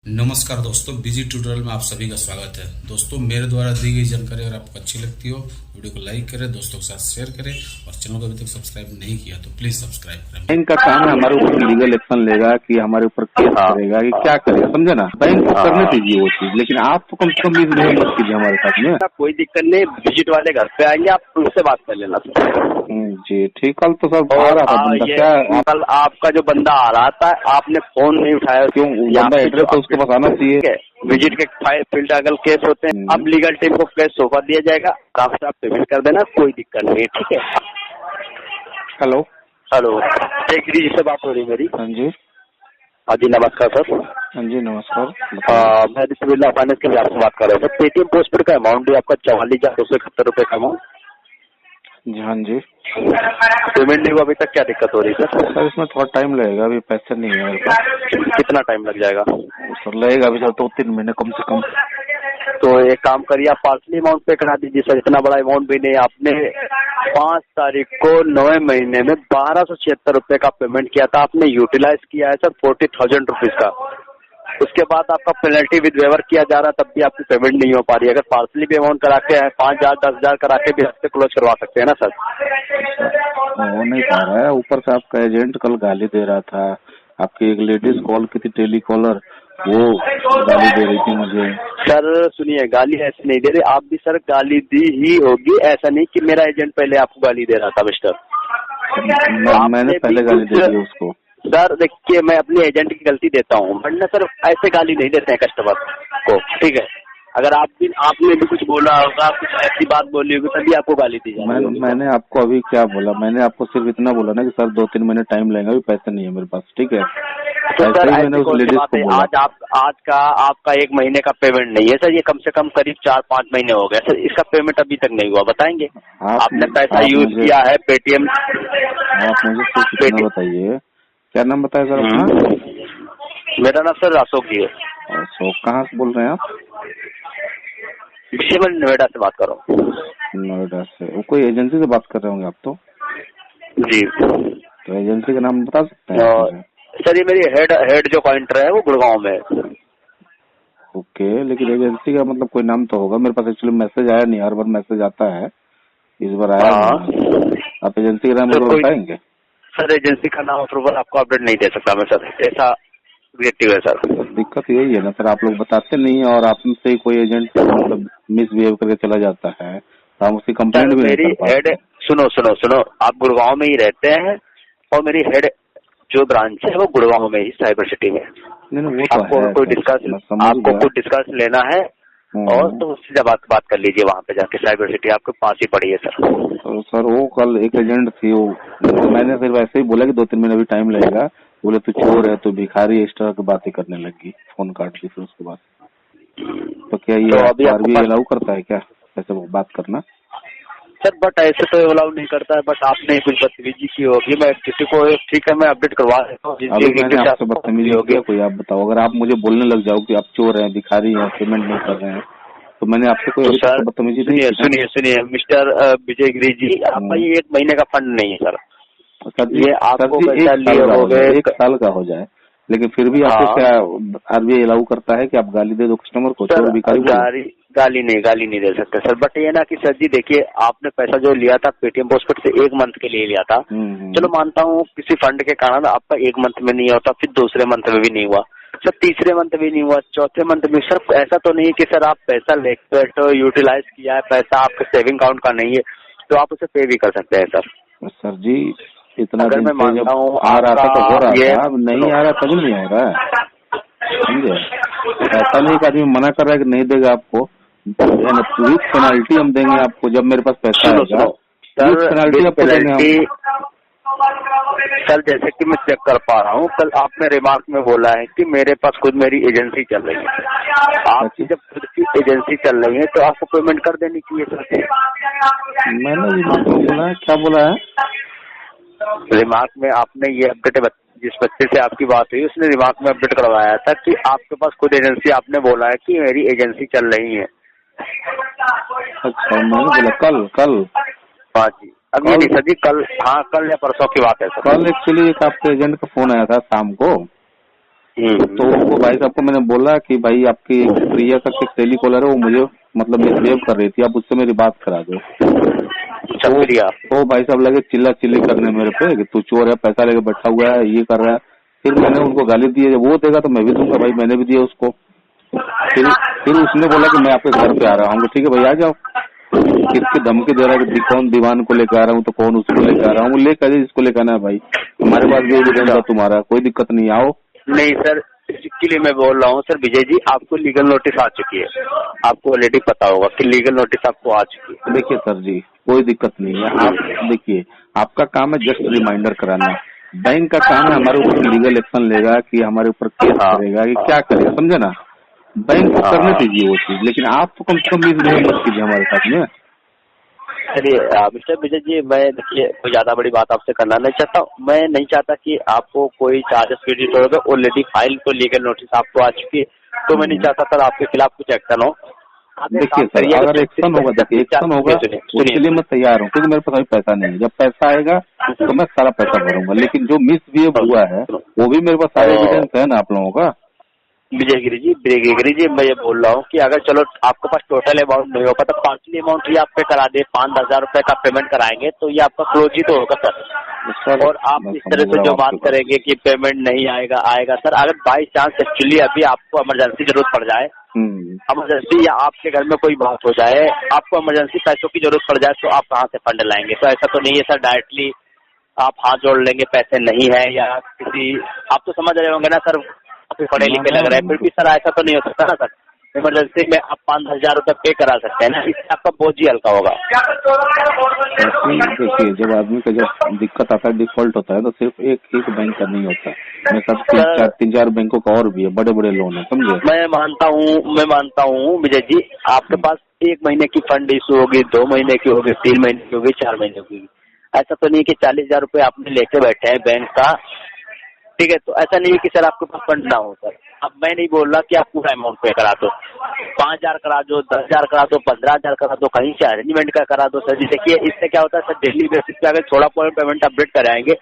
नमस्कार दोस्तों, busy tutorial में आप सभी का स्वागत है। दोस्तों, मेरे द्वारा दी गई जानकारी अगर आपको अच्छी लगती हो, वीडियो को लाइक करें, दोस्तों के साथ शेयर करें और चैनल को अभी तक सब्सक्राइब नहीं किया तो प्लीज सब्सक्राइब करें। बैंक का काम है हमारे ऊपर लीगल एक्शन लेगा कि हमारे ऊपर केस करेगा कि क्या करेगा, समझे ना। बैंक को करने दीजिए वो चीज, लेकिन आप तो कम से कम मिसबिहेव मत कीजिए हमारे साथ में। कोई दिक्कत नहीं, विजिट वाले घर पे आएंगे, आप उनसे बात कर लेना। जी ठीक। कल तो सब आ रहा था बंदा, क्या कल आपका जो बंदा आ रहा था, आपने फोन नहीं उठाया। क्यों? बंदा एड्रेस तो उसके पास आना चाहिए। विजिट के फील्ड अगर केस होते हैं, अब लीगल टीम को केस सौंपा दिया जाएगा, कागज आप पेमेंट कर देना, कोई दिक्कत नहीं, ठीक है। हेलो हेलो, गिरी जी से बात हो रही है मेरी? हाँ जी। हाँ जी, नमस्कार सर। हाँ जी नमस्कार। मैं बिरला फाइनेंस के लिए आपसे बात कर रहा हूँ सर। पेटीएम पोस्टपेड का अमाउंट भी आपका 44,271 का अमाउंट। जी हाँ जी। पेमेंट नहीं हुआ अभी तक, क्या दिक्कत हो रही है सर? सर इसमें थोड़ा टाइम लगेगा, अभी पैसे नहीं है मेरे पास। कितना टाइम लग जाएगा सर? लगेगा अभी सर 2-3 महीने कम से कम। तो एक काम करिए, आप पार्सली अमाउंट पे करा दीजिए सर। इतना बड़ा अमाउंट भी नहीं। आपने 5 तारीख को 9वें महीने में 1276 रुपए का पेमेंट किया था, आपने यूटिलाइज किया है सर 40,000 रुपीज का। उसके बाद आपका पेनल्टी विद वेवर किया जा रहा है, तब भी आपकी पेमेंट नहीं हो पा रही है। अगर पार्सली भी अमाउंट करा के 5,000 10,000 करा के भी हफ्ते क्लोज करवा सकते हैं ना सर? वो नहीं पा रहा है। ऊपर से आपका एजेंट कल गाली दे रहा था। आपकी एक लेडीज कॉल की थी, टेलीकॉलर, वो गाली दे रही थी मुझे। सर सुनिए, गाली ऐसे नहीं दे रही, आप भी सर गाली दी ही होगी। ऐसा नहीं कि मेरा एजेंट पहले आपको गाली दे रहा था मिस्टर। मैंने पहले गाली दे दी उसको। सर देखिए, मैं अपने एजेंट की गलती देता हूँ, वरना सर ऐसे गाली नहीं देते हैं कस्टमर को, ठीक है। अगर आपने भी कुछ बोला होगा, कुछ ऐसी बात बोली होगी, तभी आपको गाली दी जाएगी। मैंने आपको अभी क्या बोला? मैंने आपको सिर्फ इतना बोला ना कि सर 2-3 महीने टाइम लगेगा, अभी पैसे नहीं है मेरे पास, ठीक है। तो सर मैंने उस लेडीज को बोला। आज आपका 1 महीने का पेमेंट नहीं है सर, ये कम से कम करीब 4-5 महीने हो गए सर, इसका पेमेंट अभी तक नहीं हुआ। बताएंगे आपने पैसा यूज किया है पेटीएम? आप मुझे सिर्फ इतना बताइए, क्या नाम बताया सर अपना? मेरा नाम सर अशोक जी है। अशोक, कहाँ से बोल रहे हैं आप? मैं नोएडा से बात कर रहा हूँ। नोएडा से? वो कोई एजेंसी से बात कर रहे होंगे आप तो? जी। तो एजेंसी का नाम बता सकते हैं? सर ये मेरी हेड जो काउंटर है वो गुड़गांव में है। ओके, लेकिन एजेंसी का मतलब कोई नाम तो होगा। मेरे पास एक्चुअली मैसेज आया नहीं, हर बार मैसेज आता है, इस बार आया नहीं। आप एजेंसी का नाम बताएंगे? सर एजेंसी का नाम अप्रूवल आपको अपडेट नहीं दे सकता मैं सर, ऐसा रिएक्टिव है सर। दिक्कत यही है ना सर, आप लोग बताते नहीं है और आप से कोई एजेंट मतलब मिसबिहेव करके चला जाता है तो हम उसकी कंप्लेंट भी मेरी हेड सुनो, आप गुड़गांव में ही रहते हैं और मेरी हेड जो ब्रांच है वो गुड़गांव में ही साइबर सिटी में। नहीं वो तो आपको है, आपको कुछ डिस्कस लेना है और तो उससे जब बात कर लीजिए वहाँ पे जाके, साइबर सिटी आपके पास ही पड़ी है सर। तो सर वो कल एक एजेंट थी, वो मैंने सिर्फ ऐसे ही बोला कि 2-3 महीने अभी टाइम लगेगा, बोले तू चोर है, तो भिखारी, इस तरह की बातें करने लगी, फोन काट दी फिर उसके बाद। तो क्या ये तो अभी आरबीआई अलाउ करता है क्या ऐसे बात करना? सर बट ऐसे तो अलाउ नहीं करता है, बट आपने कुछ बदतमीजी की होगी। मैं किसी को ठीक है मैं अपडेट करवा देता हूँ। मैंने आपसे बदतमीजी हो गया कोई? आप बताओ, अगर आप मुझे बोलने लग जाओ कि आप चोर हैं, भिखारी हैं, पेमेंट नहीं कर रहे हैं, तो मैंने आपसे कोई बदतमीजी नहीं की। सुनिए मिस्टर विजय गिरी जी, आपका ये 1 महीने का फंड नहीं है सर। ये आपको 1 साल का हो जाए, लेकिन फिर भी आपको क्या आरबीआई अलाउ करता है कि आप गाली दे दो कस्टमर को? चोर भिखारी गाली नहीं दे सकते सर। बट ये ना कि सर जी देखिए, आपने पैसा जो लिया था पेटीएम पोस्टपेड से 1 मंथ के लिए लिया था, चलो मानता हूँ किसी फंड के कारण आपका 1 मंथ में नहीं होता, फिर दूसरे मंथ में भी नहीं हुआ सर, तीसरे मंथ भी नहीं हुआ, चौथे मंथ में। सर ऐसा तो नहीं कि सर आप पैसा लेकर यूटिलाइज किया है, पैसा आपके सेविंग अकाउंट का नहीं है तो आप उसे पे भी कर सकते हैं सर। सर जी इतना अगर मैं मानता हूँ आ रहा था तो हो रहा था, अब नहीं आ रहा तभी नहीं हो रहा है, समझे? ऐसा नहीं कि आदमी मना कर रहा है कि नहीं देगा आपको, विथ पेनल्टी हम देंगे आपको जब मेरे पास पैसा आएगा। पेनल्टी सर जैसे कि मैं चेक कर पा रहा हूँ, कल आपने रिमार्क में बोला है कि मेरे पास खुद मेरी एजेंसी चल रही है। आपकी जब खुद की एजेंसी चल रही है तो आपको पेमेंट कर देनी चाहिए सर। मैंने रिमार्क में बोला है, क्या बोला है? रिमार्क में आपने ये अपडेट, जिस बच्चे से आपकी बात हुई उसने रिमार्क में अपडेट करवाया था कि आपके पास खुद एजेंसी, आपने बोला है कि मेरी एजेंसी चल रही है। अच्छा, मैंने बोला कल? हाँ जी, अब ये नहीं सर जी, कल, हाँ कल या परसों की बात है सर। कल एक्चुअली एक आपके एजेंट का फोन आया था शाम को, तो वो भाई साहब को मैंने बोला कि भाई आपकी प्रिया करके टेली कॉलर है, वो मुझे मतलब मिसबिहेव कर रही थी, आप उससे मेरी बात करा दो। तो भाई साहब लगे चिल्ला चिल्ली करने मेरे पे कि तू चोर है, पैसा लेके बैठा हुआ है, ये कर रहा है। फिर मैंने उनको गाली दी है, वो देगा तो मैं भी दूंगा भाई, मैंने भी दिया उसको। फिर उसने बोला कि मैं आपके घर पे आ रहा हूँ। ठीक है भाई आ जाओ। किसकी धमकी दे रहा है कि कौन दीवान को लेकर आ रहा हूँ तो कौन उसको लेकर आ रहा हूँ, लेकर जिसको लेकर आना है भाई, हमारे पास भी एविडेंस है तुम्हारा, कोई दिक्कत नहीं, आओ। नहीं सर, इसके लिए मैं बोल रहा हूँ सर विजय जी, आपको लीगल नोटिस आ चुकी है, आपको ऑलरेडी पता होगा कि लीगल नोटिस आपको आ चुकी है। देखिए सर जी, कोई दिक्कत नहीं है। आप देखिए, आपका काम है जस्ट रिमाइंडर कराना, बैंक का काम है हमारे ऊपर लीगल एक्शन लेगा कि हमारे ऊपर केस करेगा कि क्या करेगा, समझे ना। बैंक को करने दीजिए वो चीज, लेकिन आप तो कम से कम मिसबिहेव मत कीजिए हमारे साथ में। चलिए मिस्टर विजय जी, मैं देखिए कोई ज्यादा बड़ी बात आपसे करना नहीं चाहता हूँ। मैं नहीं चाहता कि आपको कोई चार्जेस क्रेडिट होगा, ऑलरेडी फाइल तो लीगल नोटिस आपको आ चुकी है, तो मैं नहीं चाहता सर आपके खिलाफ कुछ एक्शन हो। देखिए सर, अगर एक्शन होगा, देखिए एक्शन होगा उसके लिए मैं तैयार हूँ, क्योंकि मेरे पास अभी पैसा नहीं है। जब पैसा आएगा तो मैं सारा पैसा भरूंगा, लेकिन जो मिसबिहेव हुआ है वो भी मेरे पास सारे एविडेंस है ना आप लोगों का। विजयगिरी जी, मैं ये बोल रहा हूँ कि अगर चलो आपके पास टोटल अमाउंट नहीं होगा तो पार्सली अमाउंट ही आप पे करा दे, 5,000 रुपए का पेमेंट कराएंगे तो ये आपका क्लोज ही तो होगा सर। और आप इस तरह से जो बात करेंगे कि पेमेंट नहीं आएगा सर, अगर बाई चांस एक्चुअली अभी आपको इमरजेंसी जरूरत पड़ जाए, इमरजेंसी या आपके घर में कोई बात हो जाए, आपको इमरजेंसी पैसों की जरूरत पड़ जाए, तो आप कहाँ से फंड लाएंगे? तो ऐसा तो नहीं है सर डायरेक्टली आप हाथ जोड़ लेंगे पैसे नहीं है, या किसी, आप तो समझ रहे होंगे ना सर, पढ़े लिखे लग रहा है, फिर भी सर ऐसा तो नहीं हो सकता ना सर, इमरजेंसी में आप 5,000 रुपए पे करा सकते हैं ना, इससे आपका बोझ ही हल्का होगा। देखिए, जब आदमी का जब दिक्कत आता है, डिफॉल्ट होता है, तो सिर्फ एक बैंक का नहीं होता, मेरे साथ तीन चार बैंकों का और भी है, बड़े बड़े लोन है, समझे। मैं मानता हूँ विजय जी, आपके पास 1 महीने की फंड इशू होगी, 2 महीने की होगी, 3 महीने की होगी, 4 महीने की होगी। ऐसा तो नहीं कि 40,000 रुपए आपने लेके बैठे हैं बैंक का, ठीक है, तो ऐसा नहीं है कि सर आपके पास फंड ना हो सर। अब मैं नहीं बोल रहा कि आप पूरा अमाउंट पे करा दो, 5,000 करा दो, 10,000 करा दो, 15,000 करा दो, कहीं से अरेंजमेंट का करा दो सर जी। देखिए इससे क्या होता है सर, डेली बेसिस पे अगर थोड़ा पेमेंट अपडेट कराएंगे,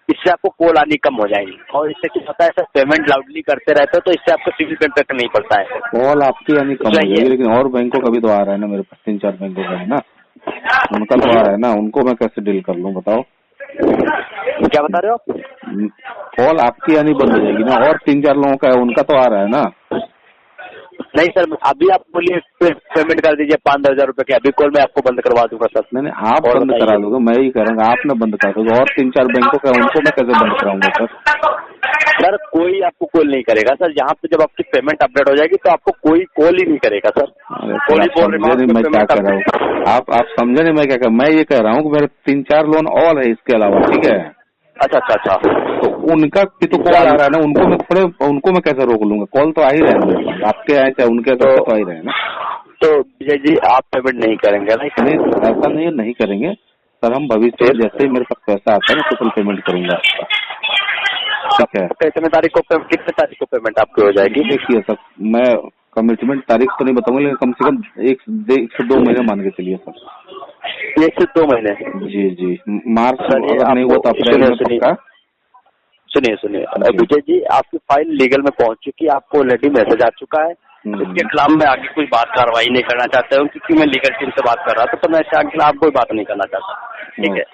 इससे आपको कॉल आनी कम हो जाएगी, और इससे क्या होता है सर, पेमेंट लाउडली करते रहते हो तो इससे आपको सिविल पे इम्पैक्ट नहीं पड़ता है। कॉल आपकी आनी कम हो जाएगी, लेकिन और बैंकों का भी तो आ रहा है ना, मेरे पास 3-4 बैंकों का है ना, उनका तो आ रहा है ना, उनको मैं कैसे डील कर लूँ बताओ। क्या बता रहे हो आप? कॉल आपकी आनी बंद हो जाएगी ना, और 3-4 लोगों का है, उनका तो आ रहा है ना। नहीं सर, अभी आप बोलिए पेमेंट कर दीजिए 5,000 रुपए के, अभी कॉल मैं आपको बंद करवा दूंगा सर। नहीं, आप बंद करा दोगे, मैं ही करूँगा, आपने बंद करा दोगे, और 3-4 बैंकों का उनको मैं कैसे बंद कराऊंगा सर? कोई आपको कॉल नहीं करेगा सर, यहाँ पे जब आपकी पेमेंट अपडेट हो जाएगी तो आपको कोई कॉल ही नहीं करेगा सर। मैं क्या कर रहा हूँ, आप समझे नहीं मैं क्या कर, मैं ये कह रहा हूँ कि मेरे 3-4 लोन और है इसके अलावा, ठीक है। अच्छा, तो उनका भी तो कॉल आ रहा है ना, उनको मैं कैसे रोक लूंगा? कॉल तो आ ही रहे हैं, आपके आए चाहे उनके तो आ ही रहे हैं ना। तो विजय जी आप पेमेंट नहीं करेंगे ना? नहीं, ऐसा नहीं करेंगे सर, हम भविष्य में जैसे ही मेरे पास पैसा आता है ना टोटल पेमेंट करूंगा आपका, ठीक है। कितने तारीख को पेमेंट आपकी हो जाएगी? देखिए सर, मैं कमिटमेंट तारीख तो नहीं बताऊंगा, लेकिन कम से कम 1 से 2 महीने मान के चलिए सर। 1 से 2 महीने? जी, मार्च अगर नहीं हुआ तो अप्रैल में पक्का। सुनिए विजय जी, आपकी फाइल लीगल में पहुंच चुकी है, आपको ऑलरेडी मैसेज आ चुका है, इसके खिलाफ मैं आगे कोई बात कार्रवाई नहीं करना चाहता हूँ, क्योंकि मैं लीगल टीम से बात कर रहा था, तो मैं इसके खिलाफ कोई बात नहीं करना चाहता, ठीक है।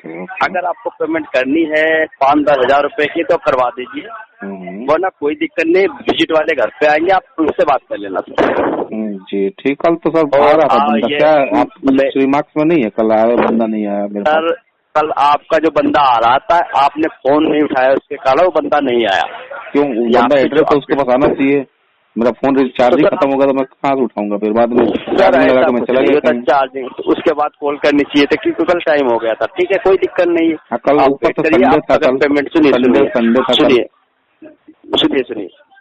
अगर आपको पेमेंट करनी है 5-10 हजार रुपए की तो करवा दीजिए, वरना कोई दिक्कत नहीं, विजिट वाले घर पे आएंगे, आप उनसे बात कर लेना सर। जी ठीक, कल तो सर आ रहा था बंदा, क्या आप रिमार्क्स में नहीं है? कल आया बंदा, नहीं आया सर? कल आपका जो बंदा आ रहा था, आपने फोन नहीं उठाया, उसके कारण वो बंदा नहीं आया। क्यों? बंदा एड्रेस तो उसके पास आना चाहिए, मेरा फोन रिचार्ज खत्म होगा तो मैं कहाँ से उठाऊंगा, फिर बाद में चार्जिंग लगा के मैं चला गया चार्जिंग, उसके बाद कॉल करनी चाहिए था, क्योंकि कल टाइम हो गया था, ठीक है, कोई दिक्कत नहीं है। कल ऊपर तो संडे था, कल पेमेंट सुनिए,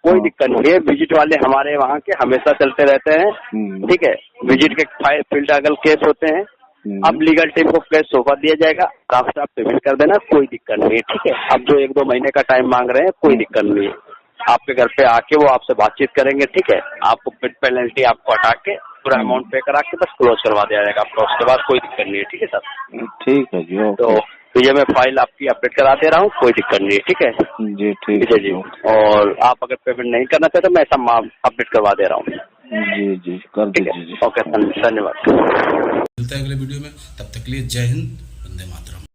कोई दिक्कत नहीं है, विजिट वाले हमारे वहाँ के हमेशा चलते रहते हैं, ठीक है। विजिट के फील्ड अगल केस होते हैं, अब लीगल टीम को केस सौंपा दिया जाएगा, आप पेमेंट कर देना, कोई दिक्कत नहीं है, ठीक है। अब जो 1-2 महीने का टाइम मांग रहे हैं, कोई दिक्कत नहीं है, आपके घर पे आके वो आपसे बातचीत करेंगे, ठीक है। आपको पेनल्टी आपको हटा के पूरा अमाउंट पे करा के बस क्लोज करवा दिया जाएगा आपका, उसके बाद कोई दिक्कत नहीं है, ठीक है सर? ठीक है जी, ओके। तो ये मैं फाइल आपकी अपडेट करा दे रहा हूँ, कोई दिक्कत नहीं है, ठीक है जी, ठीक है जी। और आप अगर पेमेंट नहीं करना चाहते मैं ऐसा अपडेट करवा दे रहा हूँ। जी जी, कर दीजिए जी। ओके, धन्यवाद। मिलते हैं अगले वीडियो में, तब तक के लिए जय हिंद, वंदे मातरम।